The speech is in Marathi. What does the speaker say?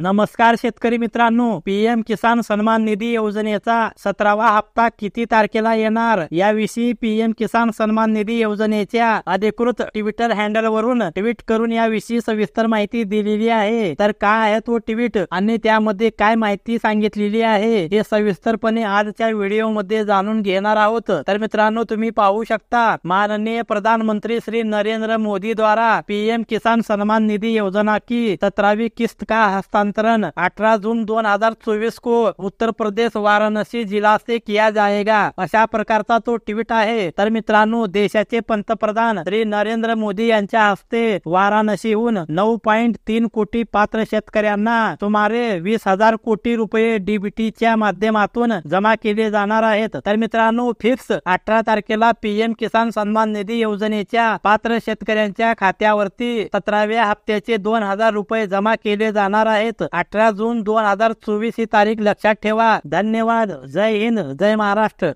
नमस्कार शेतकरी मित्रांनो, पीएम किसान सन्मान निधी योजनेचा 17वा हप्ता किती तारखेला येणार याविषयी पीएम किसान सन्मान निधी योजनेच्या अधिकृत ट्विटर हँडल वरून ट्विट करून याविषयी सविस्तर माहिती दिलेली आहे। तर काय आहे तो ट्विट आणि त्यामध्ये काय माहिती सांगितलेली आहे हे सविस्तरपणे आजच्या व्हिडिओ मध्ये जाणून घेणार आहोत। तर मित्रांनो, तुम्ही पाहू शकता, माननीय प्रधानमंत्री श्री नरेंद्र मोदी द्वारा पीएम किसान सन्मान निधि योजना की 17वीं किस्त का हस्तांतरण 18 जून 2024 को उत्तर प्रदेश वाराणसी जिला से किया जाएगा, अशा प्रकारचा तो ट्विट आहे। तर मित्रांनो, देशाचे पंतप्रधान श्री नरेंद्र मोदी यांच्या हस्ते वाराणसीहून 9.3 कोटी पात्र शेतकऱ्यांना सुमारे 20,000 कोटी रुपये डीबीटीच्या माध्यमातून जमा केले जाणार आहेत। तर मित्रांनो, फिक्स 18 तारखेला पीएम किसान सन्मान निधी योजनेच्या पात्र शेतकऱ्यांच्या खात्यावरती 17व्या हप्त्याचे 2,000 रुपये जमा केले जाणार आहेत। 18 जून 2024 ही तारीख लक्षात ठेवा। धन्यवाद। जय हिंद, जय महाराष्ट्र।